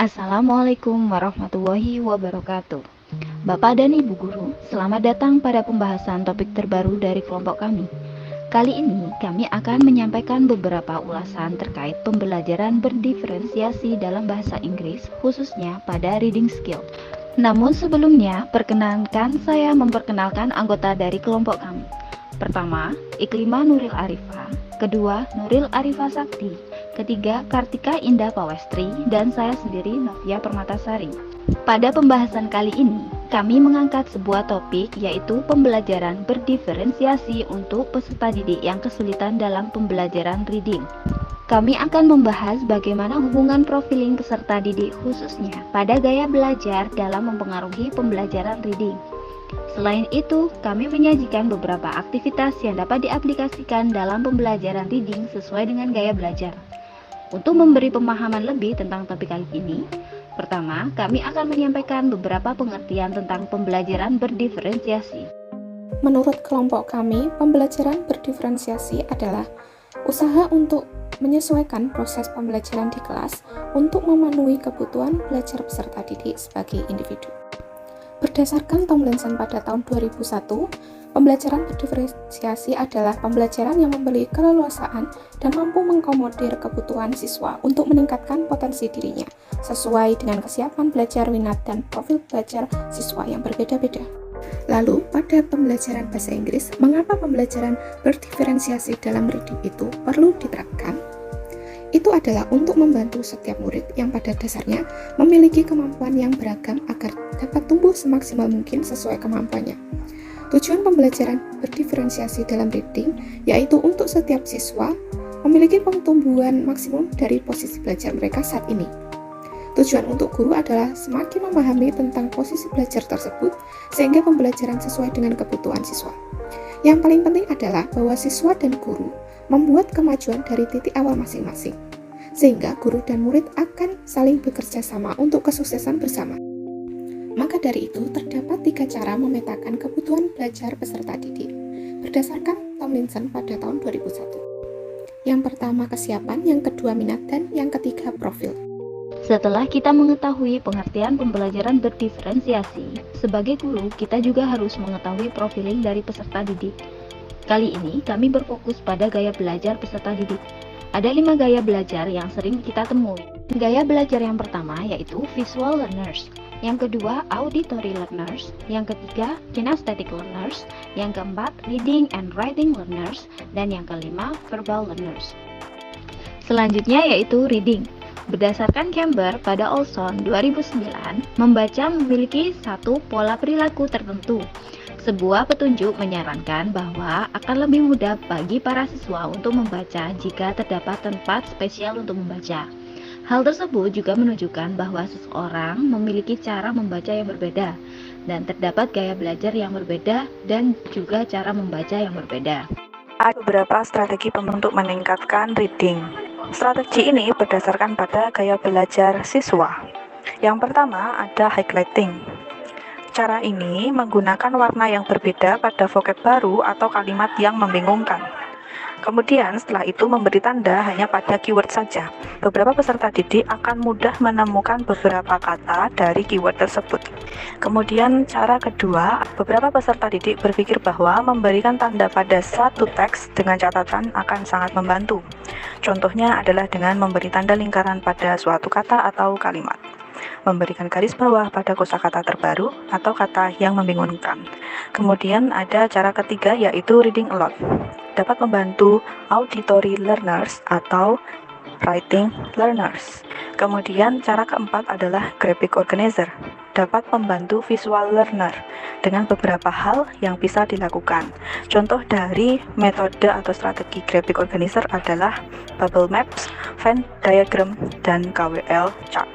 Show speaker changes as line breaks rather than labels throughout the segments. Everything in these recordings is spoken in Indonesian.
Assalamualaikum warahmatullahi wabarakatuh. Bapak dan Ibu Guru, selamat datang pada pembahasan topik terbaru dari kelompok kami. Kali ini kami akan menyampaikan beberapa ulasan terkait pembelajaran berdiferensiasi dalam bahasa Inggris, khususnya pada reading skill. Namun sebelumnya, perkenankan saya memperkenalkan anggota dari kelompok kami. Pertama, Iklima Nuril Arifa. Kedua, Nuril Arifa Sakti. Ketiga, Kartika Indah Pawestri. Dan saya sendiri, Novia Permatasari. Pada pembahasan kali ini, kami mengangkat sebuah topik, yaitu pembelajaran berdiferensiasi untuk peserta didik yang kesulitan dalam pembelajaran reading. Kami akan membahas bagaimana hubungan profiling peserta didik khususnya pada gaya belajar dalam mempengaruhi pembelajaran reading. Selain itu, kami menyajikan beberapa aktivitas yang dapat diaplikasikan dalam pembelajaran reading sesuai dengan gaya belajar. Untuk memberi pemahaman lebih tentang topik kali ini, pertama, kami akan menyampaikan beberapa pengertian tentang pembelajaran berdiferensiasi.
Menurut kelompok kami, pembelajaran berdiferensiasi adalah usaha untuk menyesuaikan proses pembelajaran di kelas untuk memenuhi kebutuhan belajar peserta didik sebagai individu. Berdasarkan Tomlinson pada tahun 2001, pembelajaran berdiferensiasi adalah pembelajaran yang memberi keleluasaan dan mampu mengakomodir kebutuhan siswa untuk meningkatkan potensi dirinya sesuai dengan kesiapan belajar minat dan profil belajar siswa yang berbeda-beda. Lalu, pada pembelajaran bahasa Inggris, mengapa pembelajaran berdiferensiasi dalam reading itu perlu diterapkan? Itu adalah untuk membantu setiap murid yang pada dasarnya memiliki kemampuan yang beragam agar dapat tumbuh semaksimal mungkin sesuai kemampuannya. Tujuan pembelajaran berdiferensiasi dalam reading yaitu untuk setiap siswa memiliki pertumbuhan maksimum dari posisi belajar mereka saat ini. Tujuan untuk guru adalah semakin memahami tentang posisi belajar tersebut sehingga pembelajaran sesuai dengan kebutuhan siswa. Yang paling penting adalah bahwa siswa dan guru membuat kemajuan dari titik awal masing-masing, sehingga guru dan murid akan saling bekerja sama untuk kesuksesan bersama. Maka dari itu, terdapat 3 cara memetakan kebutuhan belajar peserta didik berdasarkan Tomlinson pada tahun 2001. Yang pertama kesiapan, yang kedua minat, dan yang ketiga profil.
Setelah kita mengetahui pengertian pembelajaran berdiferensiasi, sebagai guru kita juga harus mengetahui profiling dari peserta didik. Kali ini kami berfokus pada gaya belajar peserta didik. Ada 5 gaya belajar yang sering kita temui. Gaya belajar yang pertama yaitu visual learners, yang kedua auditory learners, yang ketiga kinesthetic learners, yang keempat reading and writing learners, dan yang kelima verbal learners. Selanjutnya yaitu reading. Berdasarkan Camber pada Olson 2009, membaca memiliki satu pola perilaku tertentu. Sebuah petunjuk menyarankan bahwa akan lebih mudah bagi para siswa untuk membaca jika terdapat tempat spesial untuk membaca. Hal tersebut juga menunjukkan bahwa seseorang memiliki cara membaca yang berbeda, dan terdapat gaya belajar yang berbeda dan juga cara membaca yang berbeda.
Ada beberapa strategi untuk meningkatkan reading. Strategi ini berdasarkan pada gaya belajar siswa. Yang pertama ada highlighting. Cara ini menggunakan warna yang berbeda pada vocab baru atau kalimat yang membingungkan. Kemudian setelah itu memberi tanda hanya pada keyword saja. Beberapa peserta didik akan mudah menemukan beberapa kata dari keyword tersebut. Kemudian cara kedua, beberapa peserta didik berpikir bahwa memberikan tanda pada satu teks dengan catatan akan sangat membantu. Contohnya adalah dengan memberi tanda lingkaran pada suatu kata atau kalimat, memberikan garis bawah pada kosakata terbaru atau kata yang membingungkan. Kemudian ada cara ketiga yaitu reading aloud. Dapat membantu auditory learners atau writing learners. Kemudian cara keempat adalah graphic organizer. Dapat membantu visual learner dengan beberapa hal yang bisa dilakukan. Contoh dari metode atau strategi graphic organizer adalah bubble maps, Venn diagram, dan KWL chart.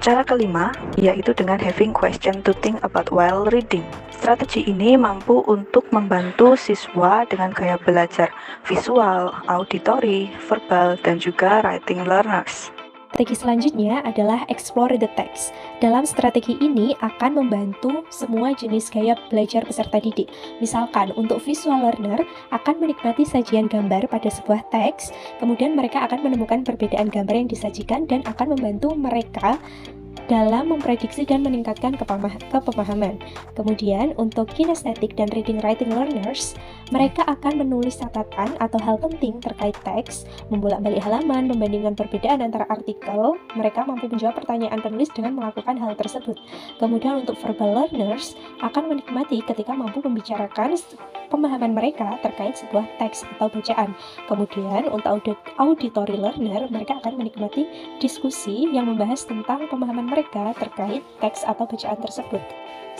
Cara kelima yaitu dengan having question to think about while reading. Strategi ini mampu untuk membantu siswa dengan gaya belajar visual, auditory, verbal, dan juga writing learners.
Strategi selanjutnya adalah explore the text. Dalam strategi ini akan membantu semua jenis gaya belajar peserta didik. Misalkan untuk visual learner akan menikmati sajian gambar pada sebuah teks, kemudian mereka akan menemukan perbedaan gambar yang disajikan dan akan membantu mereka dalam memprediksi dan meningkatkan kepemahaman. Kemudian untuk kinesthetic dan reading writing learners, mereka akan menulis catatan atau hal penting terkait teks, membolak-balik halaman, membandingkan perbedaan antara artikel, mereka mampu menjawab pertanyaan penulis dengan melakukan hal tersebut. Kemudian untuk verbal learners akan menikmati ketika mampu membicarakan pemahaman mereka terkait sebuah teks atau bacaan. Kemudian untuk auditory learner, mereka akan menikmati diskusi yang membahas tentang pemahaman mereka terkait teks atau bacaan tersebut.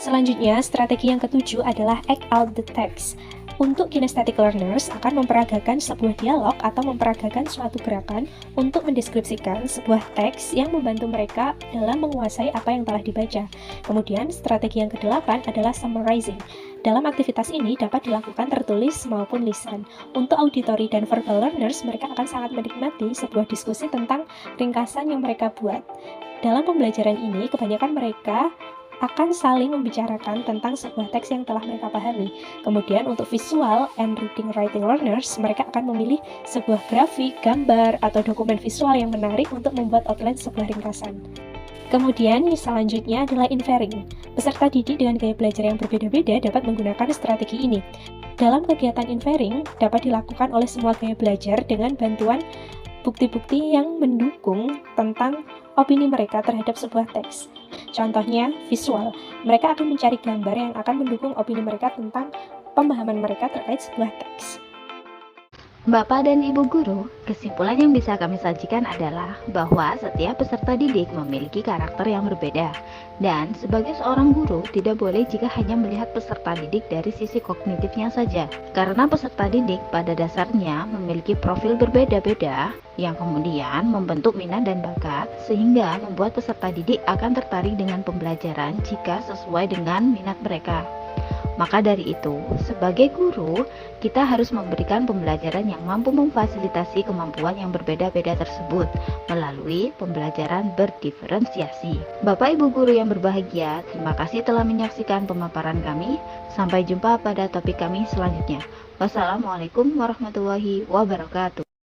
Selanjutnya, strategi yang ketujuh adalah act out the text. Untuk kinesthetic learners akan memperagakan sebuah dialog atau memperagakan suatu gerakan untuk mendeskripsikan sebuah teks yang membantu mereka dalam menguasai apa yang telah dibaca. Kemudian, strategi yang kedelapan adalah summarizing. Dalam aktivitas ini dapat dilakukan tertulis maupun lisan. Untuk auditory dan verbal learners, mereka akan sangat menikmati sebuah diskusi tentang ringkasan yang mereka buat. Dalam pembelajaran ini, kebanyakan mereka akan saling membicarakan tentang sebuah teks yang telah mereka pahami. Kemudian untuk visual and reading writing learners, mereka akan memilih sebuah grafik, gambar, atau dokumen visual yang menarik untuk membuat outline sebuah ringkasan. Kemudian selanjutnya adalah inferring. Peserta didik dengan gaya belajar yang berbeda-beda dapat menggunakan strategi ini. Dalam kegiatan inferring dapat dilakukan oleh semua gaya belajar dengan bantuan bukti-bukti yang mendukung tentang opini mereka terhadap sebuah teks. Contohnya, visual. Mereka akan mencari gambar yang akan mendukung opini mereka tentang pemahaman mereka terkait sebuah teks.
Bapak dan Ibu Guru, kesimpulan yang bisa kami sajikan adalah bahwa setiap peserta didik memiliki karakter yang berbeda. Dan sebagai seorang guru, tidak boleh jika hanya melihat peserta didik dari sisi kognitifnya saja. Karena peserta didik pada dasarnya memiliki profil berbeda-beda, yang kemudian membentuk minat dan bakat, sehingga membuat peserta didik akan tertarik dengan pembelajaran jika sesuai dengan minat mereka. Maka dari itu, sebagai guru, kita harus memberikan pembelajaran yang mampu memfasilitasi kemampuan yang berbeda-beda tersebut melalui pembelajaran berdiferensiasi. Bapak Ibu guru yang berbahagia, terima kasih telah menyaksikan pemaparan kami. Sampai jumpa pada topik kami selanjutnya. Wassalamualaikum warahmatullahi wabarakatuh.